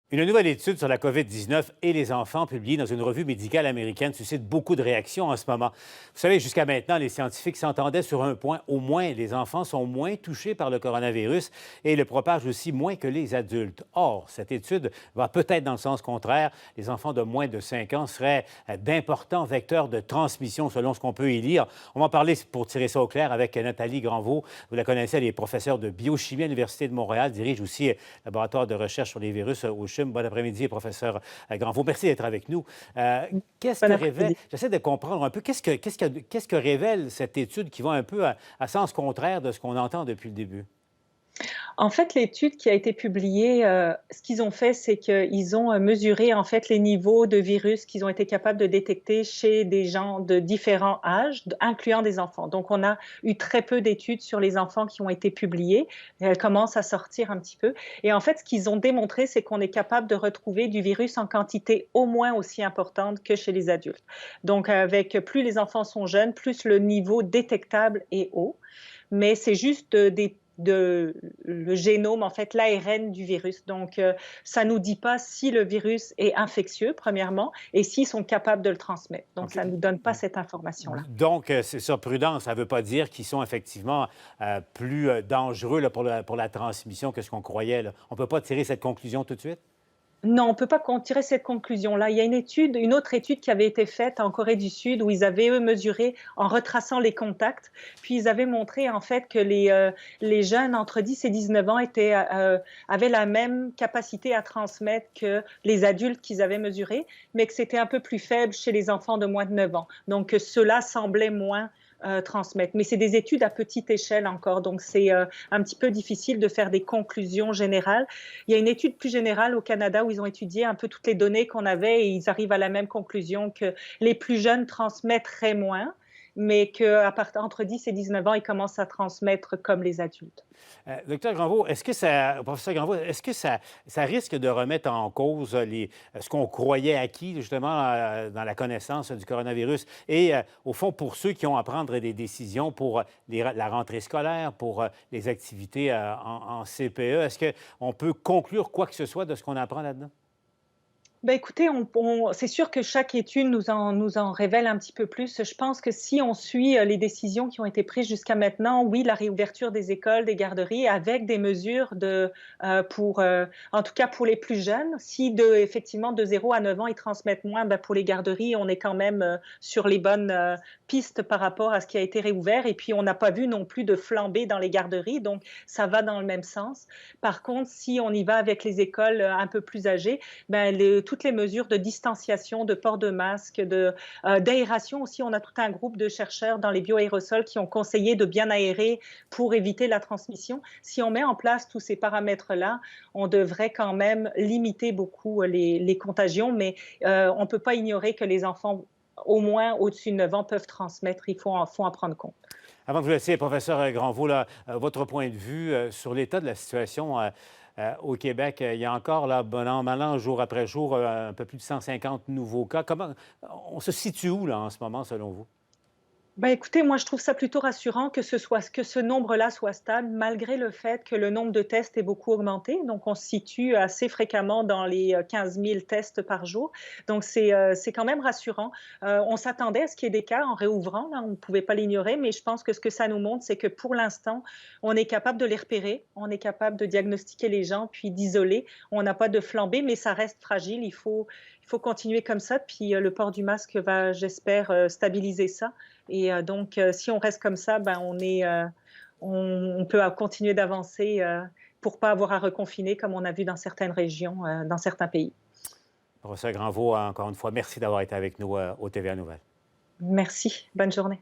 Une nouvelle étude sur la COVID-19 et les enfants publiée dans une revue médicale américaine suscite beaucoup de réactions en ce moment. Vous savez, jusqu'à maintenant, les scientifiques s'entendaient sur un point. Au moins, les enfants sont moins touchés par le coronavirus et le propagent aussi moins que les adultes. Or, cette étude va peut-être dans le sens contraire. Les enfants de moins de 5 ans seraient d'importants vecteurs de transmission, selon ce qu'on peut y lire. On va en parler pour tirer ça au clair avec Nathalie Granvaux. Vous la connaissez, elle est professeure de biochimie à l'Université de Montréal, dirige aussi le laboratoire de recherche sur les virus au CHUM. Bon après-midi, professeur Granvaux. Merci d'être avec nous. Qu'est-ce Bon que révèle, après-midi. j'essaie de comprendre un peu, qu'est-ce que révèle cette étude qui va un peu à sens contraire de ce qu'on entend depuis le début? En fait, l'étude qui a été publiée, ce qu'ils ont fait, c'est qu'ils ont, mesuré, en fait, les niveaux de virus qu'ils ont été capables de détecter chez des gens de différents âges, incluant des enfants. Donc on a eu très peu d'études sur les enfants qui ont été publiées et elles commencent à sortir un petit peu et en fait, ce qu'ils ont démontré, c'est qu'on est capable de retrouver du virus en quantité au moins aussi importante que chez les adultes. Donc avec plus les enfants sont jeunes, plus le niveau détectable est haut, mais c'est juste, le génome, en fait, l'ARN du virus. Donc, ça ne nous dit pas si le virus est infectieux, premièrement, et s'ils sont capables de le transmettre. Donc, OK. ça ne nous donne pas cette information-là. Donc, c'est ça, prudence, ça ne veut pas dire qu'ils sont effectivement plus dangereux là, pour la transmission que ce qu'on croyait, là. On ne peut pas tirer cette conclusion tout de suite? Non, on ne peut pas tirer cette conclusion-là. Il y a une autre étude qui avait été faite en Corée du Sud où ils avaient, eux, mesuré en retraçant les contacts. Puis ils avaient montré en fait que les jeunes entre 10 et 19 ans avaient la même capacité à transmettre que les adultes qu'ils avaient mesurés, mais que c'était un peu plus faible chez les enfants de moins de 9 ans. Donc ceux-là semblaient moins transmettre. Mais c'est des études à petite échelle encore, donc c'est un petit peu difficile de faire des conclusions générales. Il y a une étude plus générale au Canada où ils ont étudié un peu toutes les données qu'on avait et ils arrivent à la même conclusion que les plus jeunes transmettraient moins, mais qu'entre 10 et 19 ans, ils commencent à transmettre comme les adultes. Docteur Granvaux, professeur Granvaux, est-ce que ça risque de remettre en cause ce qu'on croyait acquis, justement, dans la connaissance du coronavirus? Et au fond, pour ceux qui ont à prendre des décisions pour la rentrée scolaire, pour les activités en CPE, est-ce qu'on peut conclure quoi que ce soit de ce qu'on apprend là-dedans? Ben écoutez, c'est sûr que chaque étude nous en révèle un petit peu plus. Je pense que si on suit, les décisions qui ont été prises jusqu'à maintenant, oui, la réouverture des écoles, des garderies avec des mesures en tout cas pour les plus jeunes. Si effectivement de 0 à 9 ans, ils transmettent moins, ben pour les garderies, on est quand même, sur les bonnes, pistes par rapport à ce qui a été réouvert et puis on n'a pas vu non plus de flambée dans les garderies, donc ça va dans le même sens. Par contre, si on y va avec les écoles, un peu plus âgées, ben, toutes les mesures de distanciation, de port de masque, d'aération aussi. On a tout un groupe de chercheurs dans les bioaérosols qui ont conseillé de bien aérer pour éviter la transmission. Si on met en place tous ces paramètres-là, on devrait quand même limiter beaucoup les contagions, mais on ne peut pas ignorer que les enfants, au moins au-dessus de 9 ans, peuvent transmettre. Il faut en prendre compte. Avant de vous laisser, professeur Granvaux, là, votre point de vue sur l'état de la situation au Québec. Il y a encore, là, bon an, mal an, jour après jour, un peu plus de 150 nouveaux cas. Comment on se situe où, là, en ce moment, selon vous? Bah, écoutez, moi, je trouve ça plutôt rassurant que ce nombre-là soit stable, malgré le fait que le nombre de tests ait beaucoup augmenté. Donc, on se situe assez fréquemment dans les 15 000 tests par jour. Donc, c'est quand même rassurant. On s'attendait à ce qu'il y ait des cas en réouvrant, là, on ne pouvait pas l'ignorer, mais je pense que ce que ça nous montre, c'est que pour l'instant, on est capable de les repérer, on est capable de diagnostiquer les gens, puis d'isoler. On n'a pas de flambée, mais ça reste fragile. Il faut continuer comme ça. Puis le port du masque va, j'espère, stabiliser ça. Et donc, si on reste comme ça, ben, on peut continuer d'avancer pour pas avoir à reconfiner comme on a vu dans certaines régions, dans certains pays. Professeur Granvaux, encore une fois, merci d'avoir été avec nous au TVA Nouvelles. Merci. Bonne journée.